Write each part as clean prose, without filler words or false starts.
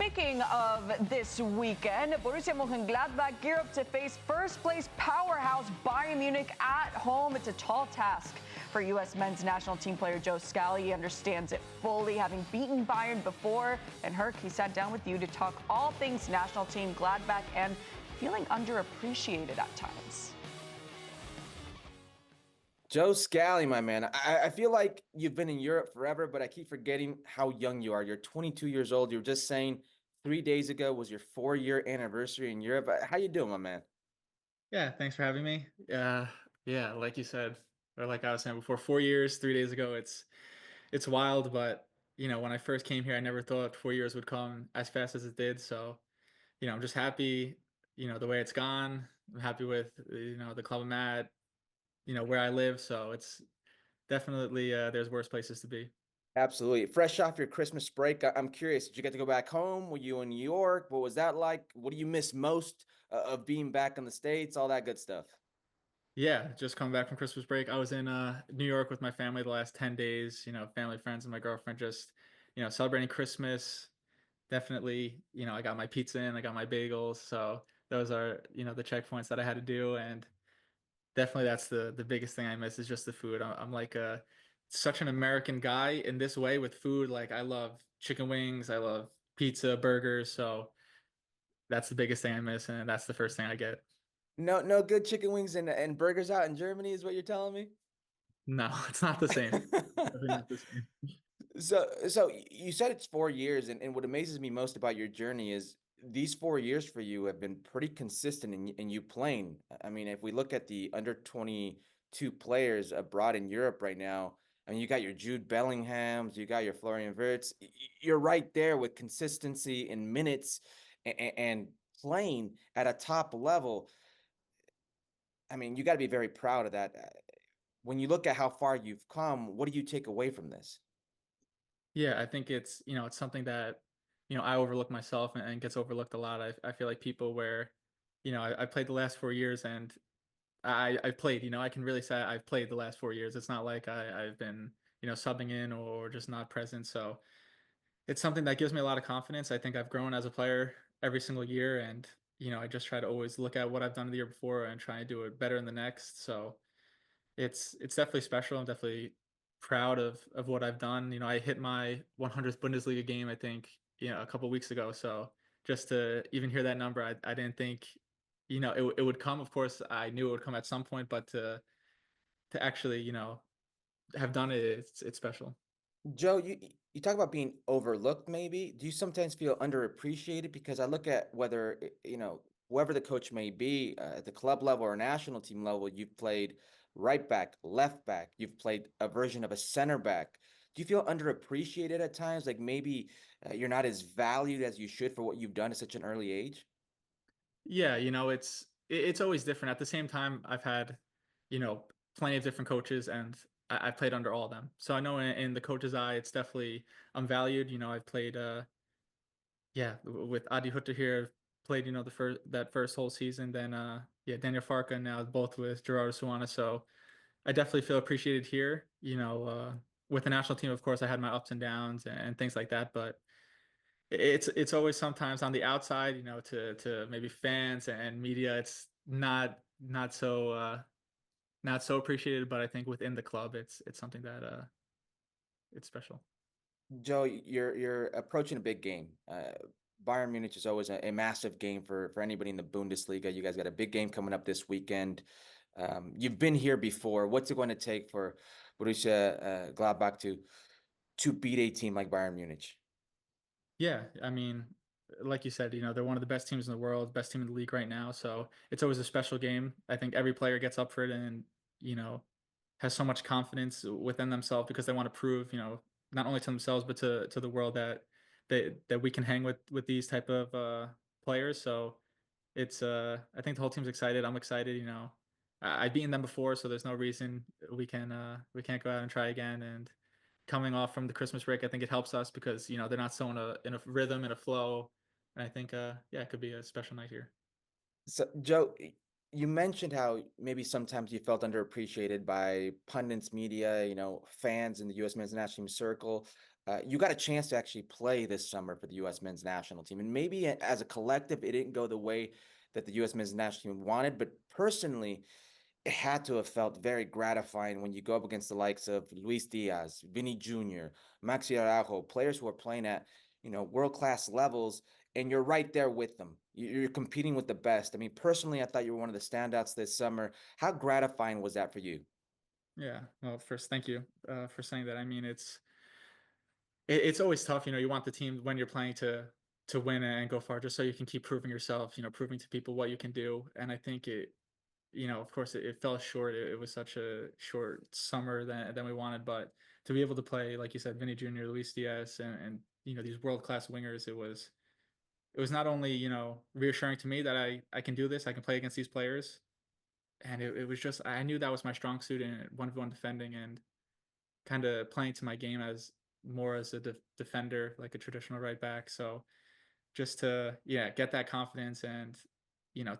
speaking of this weekend, Borussia Mönchengladbach gear up to face first-place powerhouse Bayern Munich at home. It's a tall task for U.S. men's national team player Joe Scally. He understands it fully, having beaten Bayern before. And Herc, he sat down with you to talk all things national team Gladbach and feeling underappreciated at times. Joe Scally, my man. I feel like you've been in Europe forever, but I keep forgetting how young you are. You're 22 years old. You were just saying 3 days ago was your 4-year anniversary in Europe. How you doing, my man? Yeah, thanks for having me. Yeah, like you said, or like I was saying before, 4 years, 3 days ago, it's wild, but when I first came here, I never thought 4 years would come as fast as it did. So, I'm just happy, the way it's gone. I'm happy with, the club I'm at, where I live. So it's definitely, there's worse places to be. Absolutely. Fresh off your Christmas break, I'm curious, did you get to go back home? Were you in New York? What was that like? What do you miss most of being back in the States? All that good stuff. Yeah, just coming back from Christmas break. I was in New York with my family the last 10 days, family, friends, and my girlfriend just, celebrating Christmas. Definitely, I got my pizza in, I got my bagels. So those are, the checkpoints that I had to do. And definitely that's the biggest thing I miss is just the food. I'm like such an American guy in this way with food. Like I love chicken wings, I love pizza, burgers. So that's the biggest thing I miss. And that's the first thing I get. No good chicken wings and burgers out in Germany is what you're telling me? No, it's not the same. Definitely not the same. So you said it's 4 years, and what amazes me most about your journey is these 4 years for you have been pretty consistent in you playing. I mean, if we look at the under 22 players abroad in Europe right now, I mean, you got your Jude Bellinghams, you got your Florian Wirtz. You're right there with consistency in minutes and playing at a top level. I mean, you got to be very proud of that. When you look at how far you've come, what do you take away from this? Yeah, I think it's something that, I overlook myself and gets overlooked a lot. I feel like people where, I played the last 4 years and I played, I can really say I've played the last 4 years. It's not like I've been, subbing in or just not present. So it's something that gives me a lot of confidence. I think I've grown as a player every single year. And, I just try to always look at what I've done the year before and try and do it better in the next. So it's definitely special. I'm definitely proud of what I've done. I hit my 100th Bundesliga game, I think, a couple weeks ago. So just to even hear that number, I didn't think, it would come. Of course, I knew it would come at some point, but to actually, have done it, it's special. Joe, you talk about being overlooked maybe. Do you sometimes feel underappreciated? Because I look at whether, whoever the coach may be at the club level or national team level, you've played right back, left back, you've played a version of a center back. Do you feel underappreciated at times? Like maybe you're not as valued as you should for what you've done at such an early age? Yeah, it's always different. At the same time, I've had, you know, plenty of different coaches, and I've played under all of them. So I know in the coach's eye, it's definitely I'm valued. I've played, yeah, with Adi Hutter here, played the first whole season. Then yeah, Daniel Farka now both with Gerardo Suana. So I definitely feel appreciated here. With the national team, of course, I had my ups and downs and things like that, but it's always sometimes on the outside, to maybe fans and media, it's not so not so appreciated. But I think within the club, it's something that it's special. Joe, you're approaching a big game. Bayern Munich is always a massive game for anybody in the Bundesliga. You guys got a big game coming up this weekend. You've been here before. What's it going to take for Borussia Gladbach to beat a team like Bayern Munich? Yeah, I mean, like you said, they're one of the best teams in the world, best team in the league right now. So it's always a special game. I think every player gets up for it and you know has so much confidence within themselves because they want to prove, not only to themselves but to the world that that we can hang with these type of players. So it's I think the whole team's excited. I'm excited. I've beaten them before, so there's no reason we can't go out and try again. And coming off from the Christmas break, I think it helps us because they're not so in a rhythm and a flow. And I think yeah, it could be a special night here. So, Joe, you mentioned how maybe sometimes you felt underappreciated by pundits, media, fans in the U.S. men's national team circle. You got a chance to actually play this summer for the U.S. men's national team, and maybe as a collective, it didn't go the way that the U.S. men's national team wanted. But personally, it had to have felt very gratifying when you go up against the likes of Luis Diaz, Vinny Jr., Maxi Araujo, players who are playing at world-class levels, and you're right there with them. You're competing with the best. I mean, personally, I thought you were one of the standouts this summer. How gratifying was that for you? Yeah. Well, first, thank you for saying that. I mean, it's always tough. You want the team when you're playing to win and go far, just so you can keep proving yourself. Proving to people what you can do. And I think of course, it fell short. It was such a short summer than we wanted, but to be able to play, like you said, Vinny Jr., Luis Diaz, and these world class wingers, it was not only reassuring to me that I can do this, I can play against these players, and it was just I knew that was my strong suit in 1v1 defending and kind of playing to my game as more as a defender, like a traditional right back. So just to get that confidence and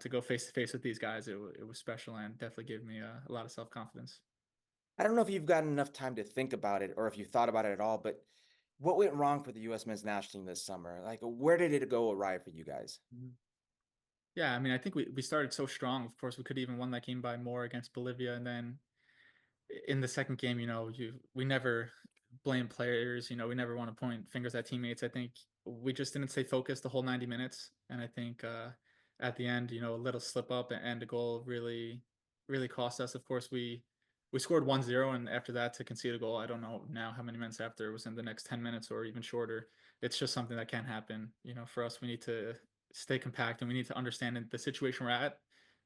to go face to face with these guys, it was special and definitely gave me a lot of self confidence. I don't know if you've gotten enough time to think about it or if you thought about it at all, but what went wrong for the U.S. men's national team this summer? Like, where did it go awry for you guys? Yeah, I mean, I think we started so strong. Of course, we could even won that game by more against Bolivia, and then in the second game, we never blame players. We never want to point fingers at teammates. I think we just didn't stay focused the whole 90 minutes, and I think at the end, a little slip up and a goal really cost us. Of course, we scored 1-0, and after that to concede a goal, I don't know now how many minutes after it was in the next 10 minutes or even shorter. It's just something that can't happen. For us, we need to stay compact and we need to understand the situation we're at.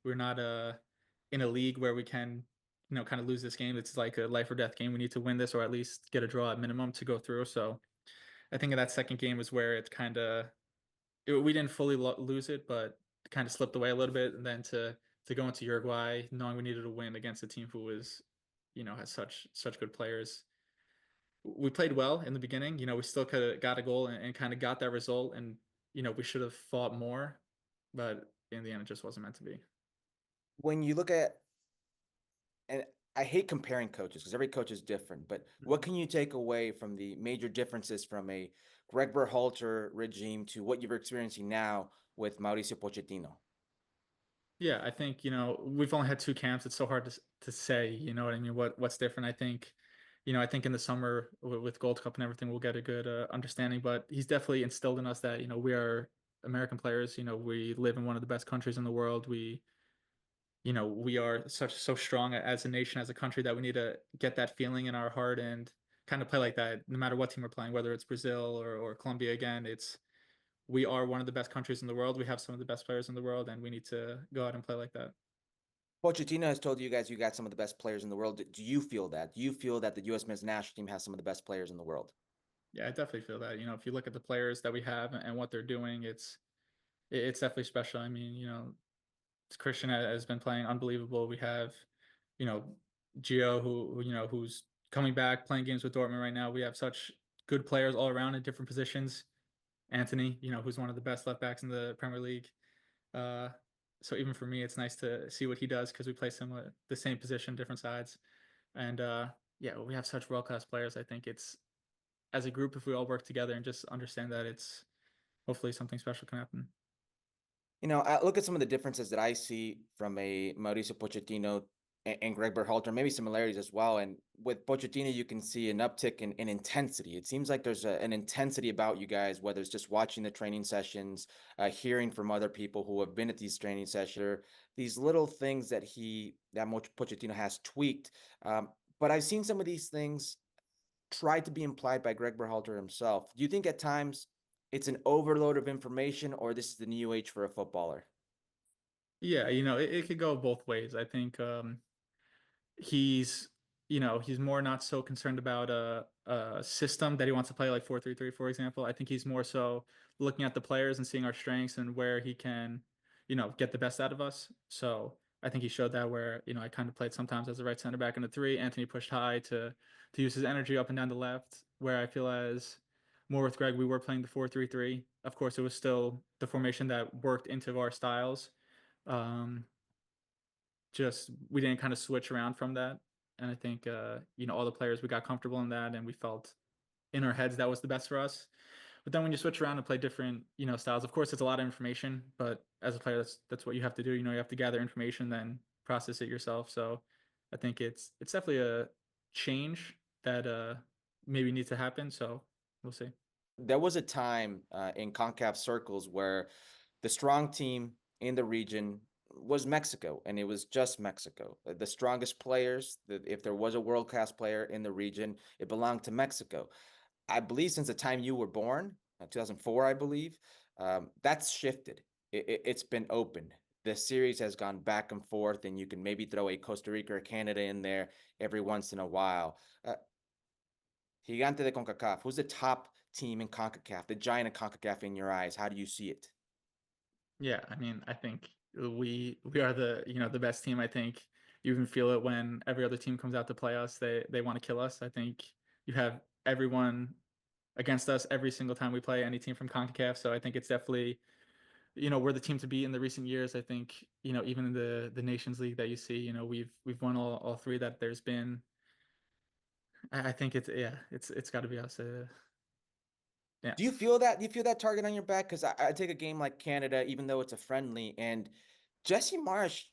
We're not in a league where we can kind of lose this game. It's like a life or death game. We need to win this or at least get a draw at minimum to go through. So I think in that second game is where it kind of we didn't fully lose it, but kind of slipped away a little bit. And then to go into Uruguay, knowing we needed to win against a team who was has such good players. We played well in the beginning. We still could have got a goal and kind of got that result. And we should have fought more, but in the end, it just wasn't meant to be. When you look at, and I hate comparing coaches because every coach is different, but what can you take away from the major differences from a Gregg Berhalter regime to what you're experiencing now with Mauricio Pochettino? Yeah, I think we've only had two camps. It's so hard to say. You know what I mean? What's different? I think I think in the summer with Gold Cup and everything, we'll get a good understanding. But he's definitely instilled in us that we are American players. We live in one of the best countries in the world. We are so strong as a nation, as a country, that we need to get that feeling in our heart and kind of play like that, no matter what team we're playing, whether it's Brazil or Colombia. Again, we are one of the best countries in the world. We have some of the best players in the world, and we need to go out and play like that. Pochettino has told you guys you got some of the best players in the world. Do you feel that? Do you feel that the U.S. men's national team has some of the best players in the world? Yeah, I definitely feel that. If you look at the players that we have and what they're doing, it's definitely special. I mean, Christian has been playing unbelievable. We have, you know, Gio who's coming back playing games with Dortmund right now. We have such good players all around in different positions. Anthony, who's one of the best left backs in the Premier League. Uh, so even for me, it's nice to see what he does because we play similar, the same position, different sides. And yeah, we have such world class players. I think it's as a group, if we all work together and just understand that, it's hopefully something special can happen. I look at some of the differences that I see from a Mauricio Pochettino and Gregg Berhalter, maybe similarities as well. And with Pochettino, you can see an uptick in intensity. It seems like there's an intensity about you guys, whether it's just watching the training sessions, hearing from other people who have been at these training sessions, or these little things that Pochettino has tweaked. But I've seen some of these things tried to be implied by Gregg Berhalter himself. Do you think at times it's an overload of information, or this is the new age for a footballer? Yeah, it could go both ways. I think he's he's more not so concerned about a system that he wants to play, like 4-3-3, for example. I think he's more so looking at the players and seeing our strengths and where he can get the best out of us. So I think he showed that where I kind of played sometimes as a right center back in the three. Anthony pushed high to use his energy up and down the left, where I feel as more with Greg, we were playing the 4-3-3. Of course, it was still the formation that worked into our styles. um just we didn't kind of switch around from that. And I think all the players, we got comfortable in that and we felt in our heads that was the best for us. But then when you switch around and play different, styles, of course, it's a lot of information, but as a player, that's what you have to do. You have to gather information, then process it yourself. So I think it's definitely a change that maybe needs to happen. So we'll see. There was a time in CONCACAF circles where the strong team in the region was Mexico, and it was just Mexico. The strongest players, if there was a world-class player in the region, it belonged to Mexico. I believe since the time you were born, 2004, I believe, that's shifted. It's been opened. The series has gone back and forth, and you can maybe throw a Costa Rica or Canada in there every once in a while. Gigante de CONCACAF, who's the top team in CONCACAF, the giant of CONCACAF in your eyes? How do you see it? Yeah, I mean, I think we are the best team. I think you even feel it when every other team comes out to play us. They want to kill us. I think you have everyone against us every single time we play any team from CONCACAF. So I think it's definitely, we're the team to beat in the recent years. I think, even in the Nations League that you see, we've won all three that there's been. I think it's got to be us. Yeah. Do you feel that? Do you feel that target on your back? Because I take a game like Canada, even though it's a friendly, and Jesse Marsh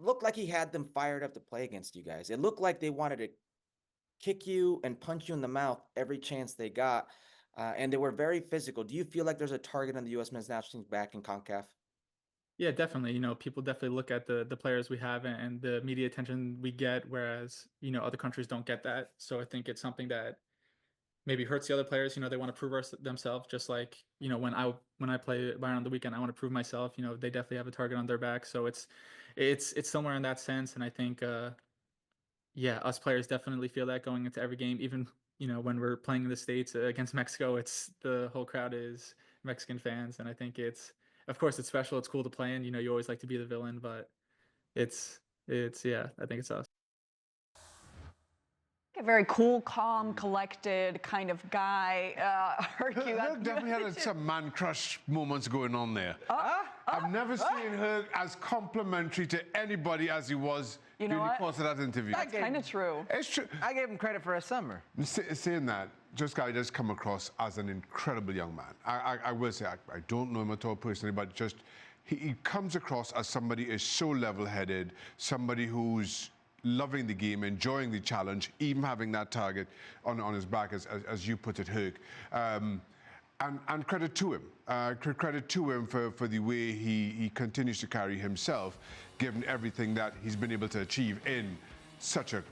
looked like he had them fired up to play against you guys. It looked like they wanted to kick you and punch you in the mouth every chance they got, and they were very physical. Do you feel like there's a target on the U.S. men's national team's back in CONCACAF? Yeah, definitely. People definitely look at the players we have and the media attention we get, whereas, other countries don't get that. So I think it's something that maybe hurts the other players. They want to prove themselves, just like, when I play Bayern on the weekend, I want to prove myself. They definitely have a target on their back. So it's somewhere in that sense. And I think, yeah, us players definitely feel that going into every game, even, when we're playing in the States against Mexico, it's the whole crowd is Mexican fans. And I think of course, it's special. It's cool to play in. You always like to be the villain, but yeah, I think it's us. A very cool, calm, collected kind of guy. Herc definitely had some man crush moments going on there. I've never seen her as complimentary to anybody as he was during the course of that interview. That's kind of true. It's true. I gave him credit for a summer. Saying that, Joe Scally does come across as an incredible young man. I will say, I don't know him at all personally, but just he comes across as somebody who is so level-headed, somebody who's loving the game, enjoying the challenge, even having that target on his back, as you put it, Herc. And credit to him. Credit to him for the way he continues to carry himself, given everything that he's been able to achieve in such a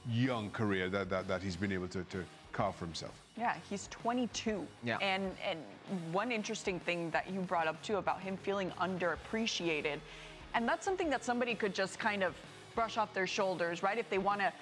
young career that he's been able to carve for himself. Yeah, he's 22. Yeah. And one interesting thing that you brought up, too, about him feeling underappreciated, and that's something that somebody could just kind of brush off their shoulders, right? If they want to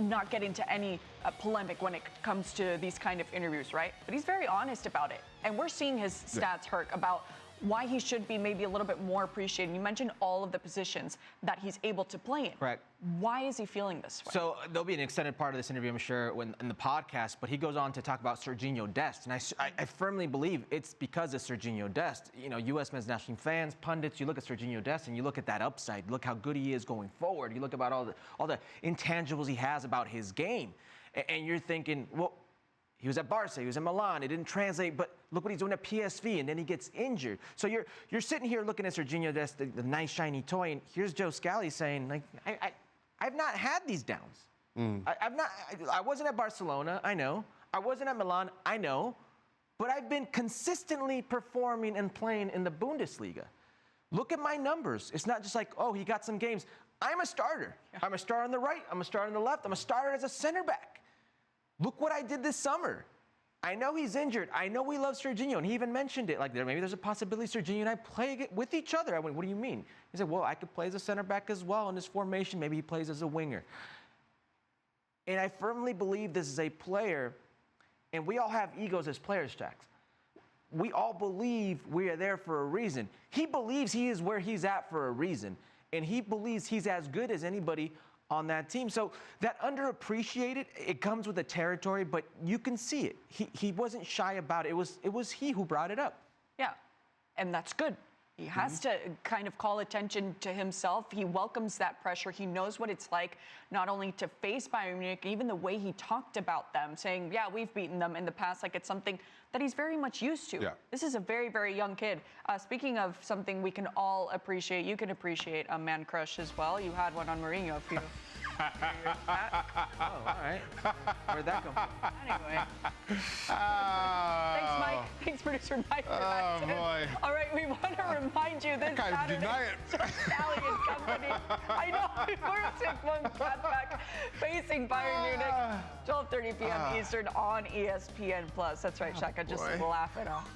not get into any polemic when it comes to these kind of interviews, right? But he's very honest about it. And we're seeing his stats, Herc, about why he should be maybe a little bit more appreciated. You mentioned all of the positions that he's able to play in. Correct. Why is he feeling this way? So there'll be an extended part of this interview, I'm sure, in the podcast, but he goes on to talk about Serginho Dest. And I firmly believe it's because of Serginho Dest. U.S. men's national team fans, pundits, you look at Serginho Dest and you look at that upside. Look how good he is going forward. You look about all the intangibles he has about his game. And you're thinking, well, he was at Barca, he was in Milan, it didn't translate, but look what he's doing at PSV, and then he gets injured. So you're sitting here looking at Serginho Dest, the nice shiny toy, and here's Joe Scally saying, like, I've not had these downs. I wasn't at Barcelona, I know. I wasn't at Milan, I know. But I've been consistently performing and playing in the Bundesliga. Look at my numbers. It's not just like, oh, he got some games. I'm a starter. I'm a starter on the right, I'm a starter on the left, I'm a starter as a center back. Look what I did this summer. I know he's injured. I know we love Serginho, and he even mentioned it. Like, maybe there's a possibility Serginho and I play with each other. I went, what do you mean? He said, well, I could play as a center back as well in this formation. Maybe he plays as a winger. And I firmly believe this is a player, and we all have egos as players, Jax. We all believe we are there for a reason. He believes he is where he's at for a reason, and he believes he's as good as anybody on that team. So that underappreciated, it comes with the territory, but you can see it. He wasn't shy about it. It was he who brought it up. Yeah, and that's good. He has to kind of call attention to himself. He welcomes that pressure. He knows what it's like not only to face Bayern Munich, even the way he talked about them, saying, yeah, we've beaten them in the past, like it's something that he's very much used to. Yeah. This is a very, very young kid. Speaking of something we can all appreciate, you can appreciate a man crush as well. You had one on Mourinho a few years back. Oh, all right. Where'd that come from? Anyway. Thanks, Mike. Thanks, producer Mike, for that tip. Boy. All right, we want to remind you this can't Saturday, deny it. Sally and company. I know, Borussia Mönchengladbach facing Bayern Munich, 12:30 p.m. Eastern on ESPN+. That's right, Shaka, just boy. laughing off.